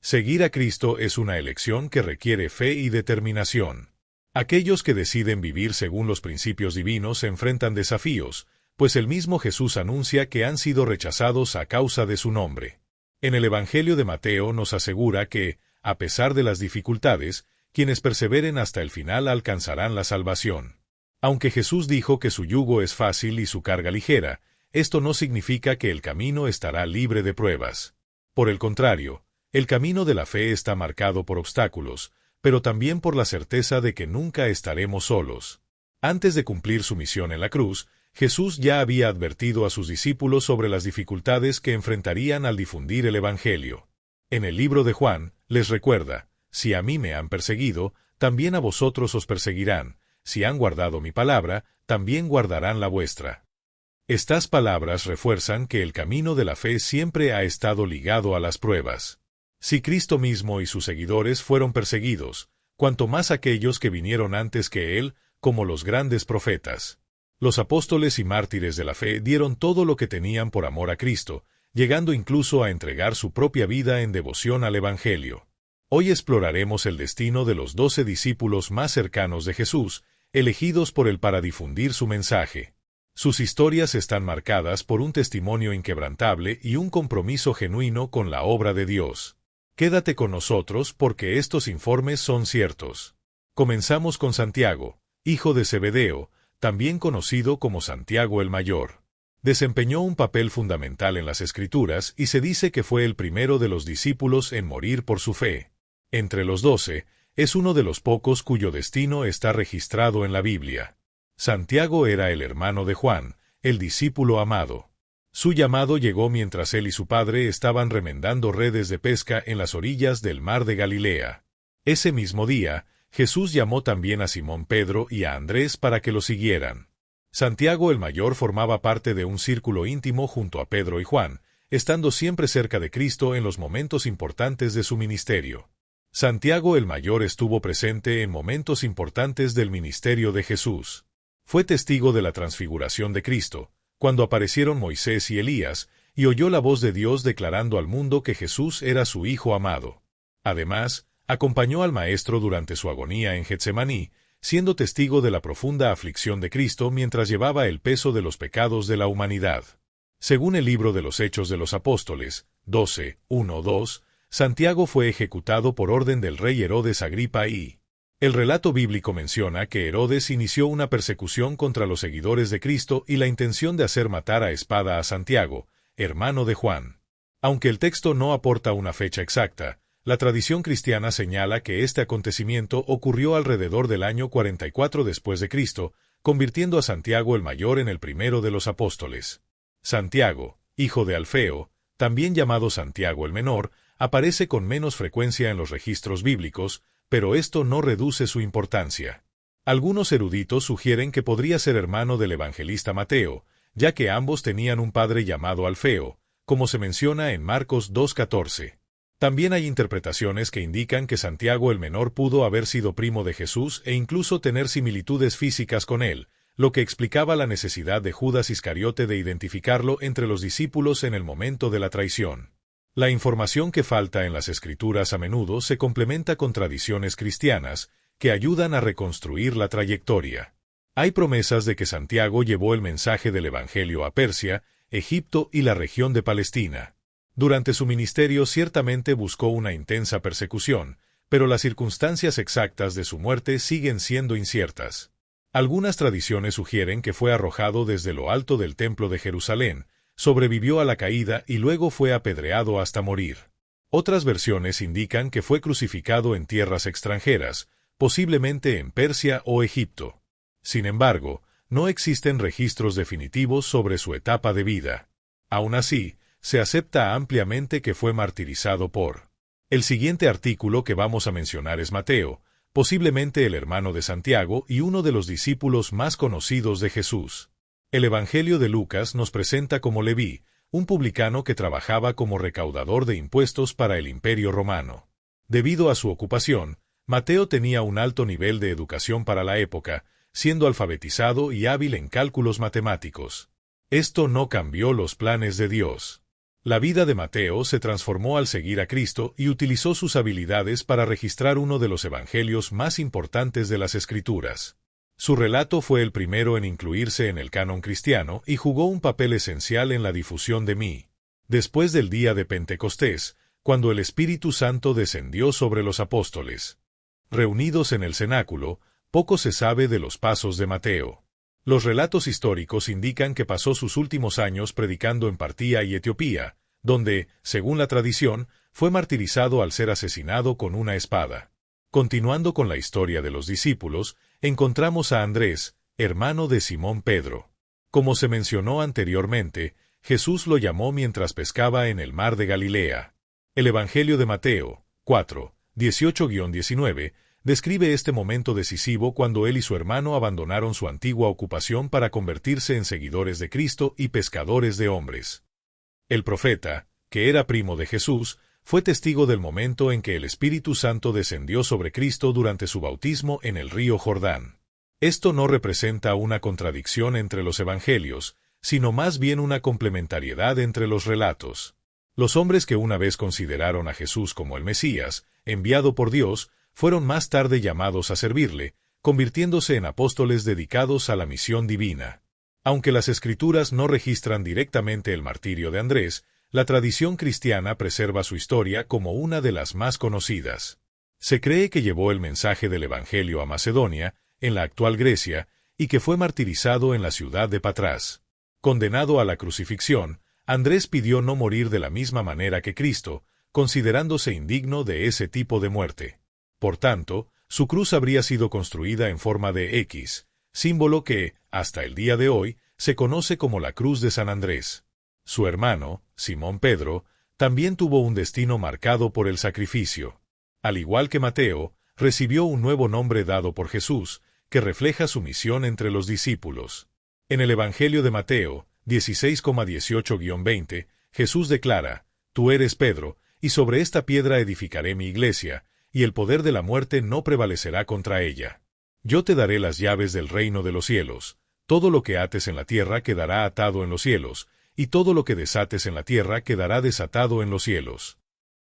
Seguir a Cristo es una elección que requiere fe y determinación. Aquellos que deciden vivir según los principios divinos enfrentan desafíos, pues el mismo Jesús anuncia que han sido rechazados a causa de su nombre. En el Evangelio de Mateo nos asegura que, a pesar de las dificultades, quienes perseveren hasta el final alcanzarán la salvación. Aunque Jesús dijo que su yugo es fácil y su carga ligera, esto no significa que el camino estará libre de pruebas. Por el contrario, el camino de la fe está marcado por obstáculos, pero también por la certeza de que nunca estaremos solos. Antes de cumplir su misión en la cruz, Jesús ya había advertido a sus discípulos sobre las dificultades que enfrentarían al difundir el Evangelio. En el libro de Juan, les recuerda: si a mí me han perseguido, también a vosotros os perseguirán; si han guardado mi palabra, también guardarán la vuestra. Estas palabras refuerzan que el camino de la fe siempre ha estado ligado a las pruebas. Si Cristo mismo y sus seguidores fueron perseguidos, cuanto más aquellos que vinieron antes que Él, como los grandes profetas. Los apóstoles y mártires de la fe dieron todo lo que tenían por amor a Cristo, llegando incluso a entregar su propia vida en devoción al Evangelio. Hoy exploraremos el destino de los 12 discípulos más cercanos de Jesús, elegidos por Él para difundir su mensaje. Sus historias están marcadas por un testimonio inquebrantable y un compromiso genuino con la obra de Dios. Quédate con nosotros porque estos informes son ciertos. Comenzamos con Santiago, hijo de Zebedeo, también conocido como Santiago el Mayor. Desempeñó un papel fundamental en las Escrituras y se dice que fue el primero de los discípulos en morir por su fe. Entre los 12, es uno de los pocos cuyo destino está registrado en la Biblia. Santiago era el hermano de Juan, el discípulo amado. Su llamado llegó mientras él y su padre estaban remendando redes de pesca en las orillas del mar de Galilea. Ese mismo día, Jesús llamó también a Simón Pedro y a Andrés para que lo siguieran. Santiago el Mayor formaba parte de un círculo íntimo junto a Pedro y Juan, estando siempre cerca de Cristo en los momentos importantes de su ministerio. Santiago el Mayor estuvo presente en momentos importantes del ministerio de Jesús. Fue testigo de la transfiguración de Cristo, cuando aparecieron Moisés y Elías, y oyó la voz de Dios declarando al mundo que Jesús era su Hijo amado. Además, acompañó al Maestro durante su agonía en Getsemaní, siendo testigo de la profunda aflicción de Cristo mientras llevaba el peso de los pecados de la humanidad. Según el libro de los Hechos de los Apóstoles, 12:1-2, Santiago fue ejecutado por orden del rey Herodes Agripa I. El relato bíblico menciona que Herodes inició una persecución contra los seguidores de Cristo y la intención de hacer matar a espada a Santiago, hermano de Juan. Aunque el texto no aporta una fecha exacta, la tradición cristiana señala que este acontecimiento ocurrió alrededor del año 44 después de Cristo, convirtiendo a Santiago el Mayor en el primero de los apóstoles. Santiago, hijo de Alfeo, también llamado Santiago el Menor, aparece con menos frecuencia en los registros bíblicos, pero esto no reduce su importancia. Algunos eruditos sugieren que podría ser hermano del evangelista Mateo, ya que ambos tenían un padre llamado Alfeo, como se menciona en Marcos 2:14. También hay interpretaciones que indican que Santiago el Menor pudo haber sido primo de Jesús e incluso tener similitudes físicas con él, lo que explicaba la necesidad de Judas Iscariote de identificarlo entre los discípulos en el momento de la traición. La información que falta en las Escrituras a menudo se complementa con tradiciones cristianas, que ayudan a reconstruir la trayectoria. Hay promesas de que Santiago llevó el mensaje del Evangelio a Persia, Egipto y la región de Palestina. Durante su ministerio ciertamente buscó una intensa persecución, pero las circunstancias exactas de su muerte siguen siendo inciertas. Algunas tradiciones sugieren que fue arrojado desde lo alto del Templo de Jerusalén, sobrevivió a la caída y luego fue apedreado hasta morir. Otras versiones indican que fue crucificado en tierras extranjeras, posiblemente en Persia o Egipto. Sin embargo, no existen registros definitivos sobre su etapa de vida. Aún así, se acepta ampliamente que fue martirizado por. El siguiente artículo que vamos a mencionar es Mateo, posiblemente el hermano de Santiago y uno de los discípulos más conocidos de Jesús. El Evangelio de Lucas nos presenta como Leví, un publicano que trabajaba como recaudador de impuestos para el Imperio Romano. Debido a su ocupación, Mateo tenía un alto nivel de educación para la época, siendo alfabetizado y hábil en cálculos matemáticos. Esto no cambió los planes de Dios. La vida de Mateo se transformó al seguir a Cristo y utilizó sus habilidades para registrar uno de los evangelios más importantes de las Escrituras. Su relato fue el primero en incluirse en el canon cristiano y jugó un papel esencial en la difusión de mí. Después del día de Pentecostés, cuando el Espíritu Santo descendió sobre los apóstoles. Reunidos en el cenáculo, poco se sabe de los pasos de Mateo. Los relatos históricos indican que pasó sus últimos años predicando en Partía y Etiopía, donde, según la tradición, fue martirizado al ser asesinado con una espada. Continuando con la historia de los discípulos, encontramos a Andrés, hermano de Simón Pedro. Como se mencionó anteriormente, Jesús lo llamó mientras pescaba en el mar de Galilea. El Evangelio de Mateo, 4, 18-19, describe este momento decisivo cuando él y su hermano abandonaron su antigua ocupación para convertirse en seguidores de Cristo y pescadores de hombres. El profeta, que era primo de Jesús, fue testigo del momento en que el Espíritu Santo descendió sobre Cristo durante su bautismo en el río Jordán. Esto no representa una contradicción entre los evangelios, sino más bien una complementariedad entre los relatos. Los hombres que una vez consideraron a Jesús como el Mesías, enviado por Dios, fueron más tarde llamados a servirle, convirtiéndose en apóstoles dedicados a la misión divina. Aunque las Escrituras no registran directamente el martirio de Andrés, la tradición cristiana preserva su historia como una de las más conocidas. Se cree que llevó el mensaje del Evangelio a Macedonia, en la actual Grecia, y que fue martirizado en la ciudad de Patras. Condenado a la crucifixión, Andrés pidió no morir de la misma manera que Cristo, considerándose indigno de ese tipo de muerte. Por tanto, su cruz habría sido construida en forma de X, símbolo que, hasta el día de hoy, se conoce como la cruz de San Andrés. Su hermano, Simón Pedro, también tuvo un destino marcado por el sacrificio. Al igual que Mateo, recibió un nuevo nombre dado por Jesús, que refleja su misión entre los discípulos. En el Evangelio de Mateo, 16,18-20, Jesús declara: «Tú eres Pedro, y sobre esta piedra edificaré mi iglesia, y el poder de la muerte no prevalecerá contra ella. Yo te daré las llaves del reino de los cielos. Todo lo que ates en la tierra quedará atado en los cielos, y todo lo que desates en la tierra quedará desatado en los cielos».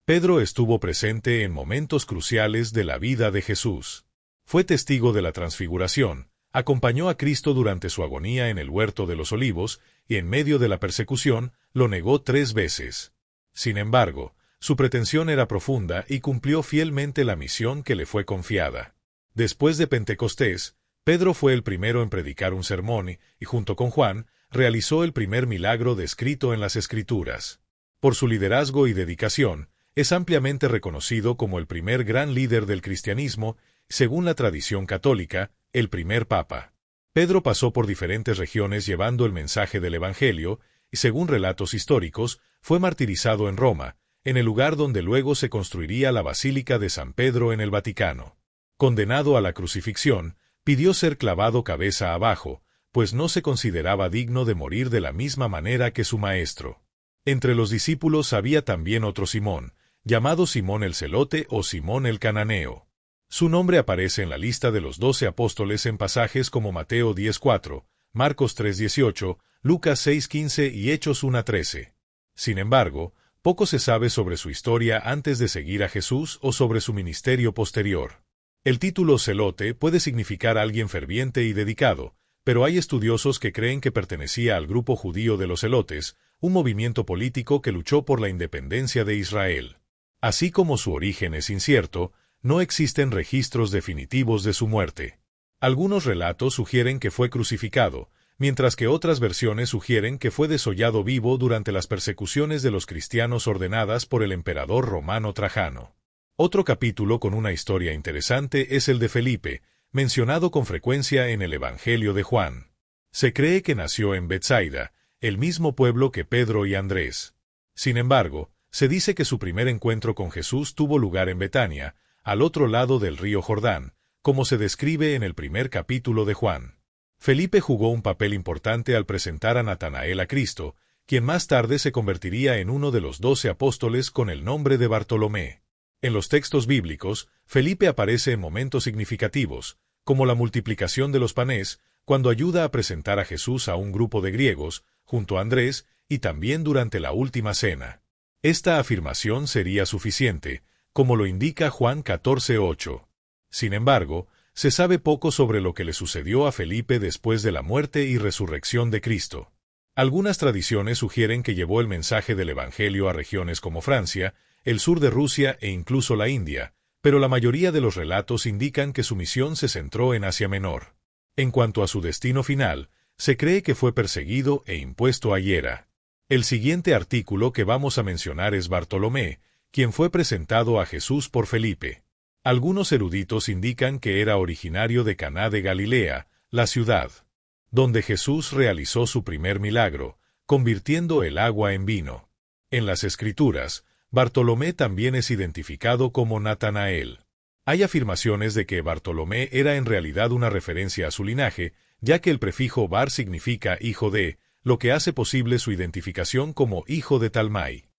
Pedro estuvo presente en momentos cruciales de la vida de Jesús. Fue testigo de la transfiguración, acompañó a Cristo durante su agonía en el huerto de los olivos, y en medio de la persecución, lo negó 3 veces. Sin embargo, su pretensión era profunda y cumplió fielmente la misión que le fue confiada. Después de Pentecostés, Pedro fue el primero en predicar un sermón y, junto con Juan, realizó el primer milagro descrito en las Escrituras. Por su liderazgo y dedicación, es ampliamente reconocido como el primer gran líder del cristianismo, según la tradición católica, el primer papa. Pedro pasó por diferentes regiones llevando el mensaje del Evangelio, y según relatos históricos, fue martirizado en Roma, en el lugar donde luego se construiría la Basílica de San Pedro en el Vaticano. Condenado a la crucifixión, pidió ser clavado cabeza abajo, pues no se consideraba digno de morir de la misma manera que su maestro. Entre los discípulos había también otro Simón, llamado Simón el Celote o Simón el Cananeo. Su nombre aparece en la lista de los 12 apóstoles en pasajes como Mateo 10:4, Marcos 3:18, Lucas 6:15 y Hechos 1:13. Sin embargo, poco se sabe sobre su historia antes de seguir a Jesús o sobre su ministerio posterior. El título celote puede significar alguien ferviente y dedicado, pero hay estudiosos que creen que pertenecía al grupo judío de los celotes, un movimiento político que luchó por la independencia de Israel. Así como su origen es incierto, no existen registros definitivos de su muerte. Algunos relatos sugieren que fue crucificado, mientras que otras versiones sugieren que fue desollado vivo durante las persecuciones de los cristianos ordenadas por el emperador romano Trajano. Otro capítulo con una historia interesante es el de Felipe, mencionado con frecuencia en el Evangelio de Juan. Se cree que nació en Betsaida, el mismo pueblo que Pedro y Andrés. Sin embargo, se dice que su primer encuentro con Jesús tuvo lugar en Betania, al otro lado del río Jordán, como se describe en el primer capítulo de Juan. Felipe jugó un papel importante al presentar a Natanael a Cristo, quien más tarde se convertiría en uno de los 12 apóstoles con el nombre de Bartolomé. En los textos bíblicos, Felipe aparece en momentos significativos, como la multiplicación de los panes, cuando ayuda a presentar a Jesús a un grupo de griegos, junto a Andrés, y también durante la última cena. Esta afirmación sería suficiente, como lo indica Juan 14:8. Sin embargo, se sabe poco sobre lo que le sucedió a Felipe después de la muerte y resurrección de Cristo. Algunas tradiciones sugieren que llevó el mensaje del Evangelio a regiones como Francia, el sur de Rusia e incluso la India, pero la mayoría de los relatos indican que su misión se centró en Asia Menor. En cuanto a su destino final, se cree que fue perseguido e impuesto a Hiera. El siguiente artículo que vamos a mencionar es Bartolomé, quien fue presentado a Jesús por Felipe. Algunos eruditos indican que era originario de Caná de Galilea, la ciudad donde Jesús realizó su primer milagro, convirtiendo el agua en vino. En las Escrituras, Bartolomé también es identificado como Natanael. Hay afirmaciones de que Bartolomé era en realidad una referencia a su linaje, ya que el prefijo bar significa hijo de, lo que hace posible su identificación como hijo de Talmai.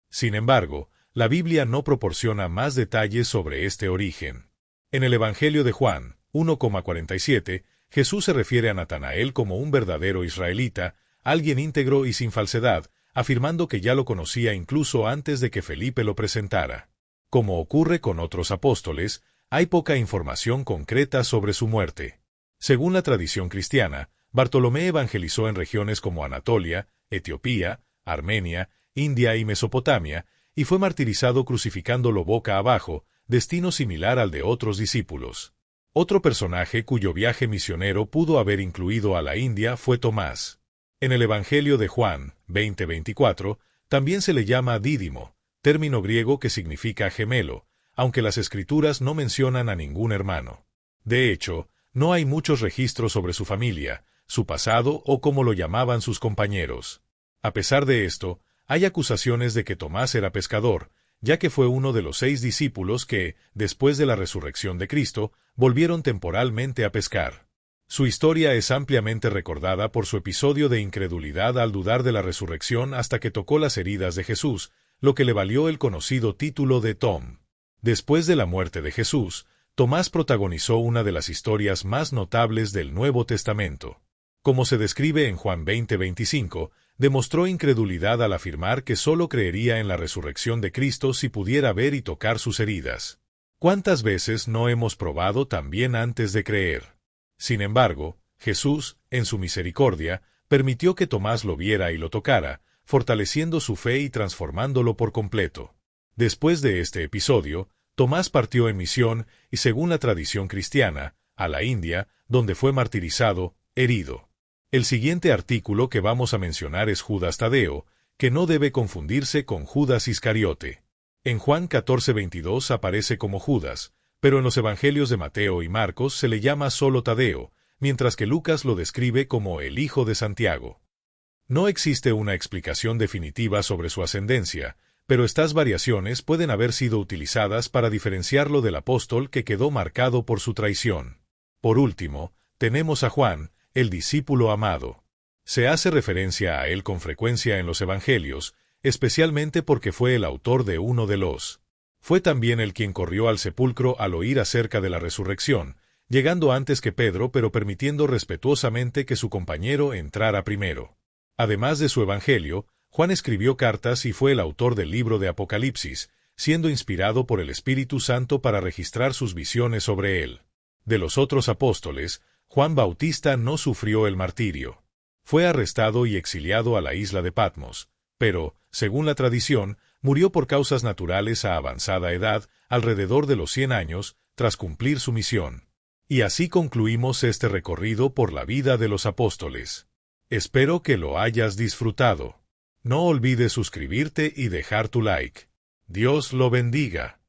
Sin embargo, la Biblia no proporciona más detalles sobre este origen. En el Evangelio de Juan 1,47, Jesús se refiere a Natanael como un verdadero israelita, alguien íntegro y sin falsedad, afirmando que ya lo conocía incluso antes de que Felipe lo presentara. Como ocurre con otros apóstoles, hay poca información concreta sobre su muerte. Según la tradición cristiana, Bartolomé evangelizó en regiones como Anatolia, Etiopía, Armenia, India y Mesopotamia, y fue martirizado crucificándolo boca abajo, destino similar al de otros discípulos. Otro personaje cuyo viaje misionero pudo haber incluido a la India fue Tomás. En el Evangelio de Juan 20:24, también se le llama Dídimo, término griego que significa gemelo, aunque las Escrituras no mencionan a ningún hermano. De hecho, no hay muchos registros sobre su familia, su pasado o cómo lo llamaban sus compañeros. A pesar de esto, hay acusaciones de que Tomás era pescador, ya que fue uno de los 6 discípulos que, después de la resurrección de Cristo, volvieron temporalmente a pescar. Su historia es ampliamente recordada por su episodio de incredulidad al dudar de la resurrección hasta que tocó las heridas de Jesús, lo que le valió el conocido título de Tom. Después de la muerte de Jesús, Tomás protagonizó una de las historias más notables del Nuevo Testamento. Como se describe en Juan 20:25, demostró incredulidad al afirmar que solo creería en la resurrección de Cristo si pudiera ver y tocar sus heridas. ¿Cuántas veces no hemos probado también antes de creer? Sin embargo, Jesús, en su misericordia, permitió que Tomás lo viera y lo tocara, fortaleciendo su fe y transformándolo por completo. Después de este episodio, Tomás partió en misión y, según la tradición cristiana, a la India, donde fue martirizado, herido. El siguiente artículo que vamos a mencionar es Judas Tadeo, que no debe confundirse con Judas Iscariote. En Juan 14:22 aparece como Judas, pero en los evangelios de Mateo y Marcos se le llama solo Tadeo, mientras que Lucas lo describe como el hijo de Santiago. No existe una explicación definitiva sobre su ascendencia, pero estas variaciones pueden haber sido utilizadas para diferenciarlo del apóstol que quedó marcado por su traición. Por último, tenemos a Juan, el discípulo amado. Se hace referencia a él con frecuencia en los evangelios, especialmente porque fue el autor de uno de los. Fue también el quien corrió al sepulcro al oír acerca de la resurrección, llegando antes que Pedro pero permitiendo respetuosamente que su compañero entrara primero. Además de su evangelio, Juan escribió cartas y fue el autor del libro de Apocalipsis, siendo inspirado por el Espíritu Santo para registrar sus visiones sobre él. De los otros apóstoles, Juan Bautista no sufrió el martirio. Fue arrestado y exiliado a la isla de Patmos, pero, según la tradición, murió por causas naturales a avanzada edad, alrededor de los 100 años, tras cumplir su misión. Y así concluimos este recorrido por la vida de los apóstoles. Espero que lo hayas disfrutado. No olvides suscribirte y dejar tu like. Dios lo bendiga.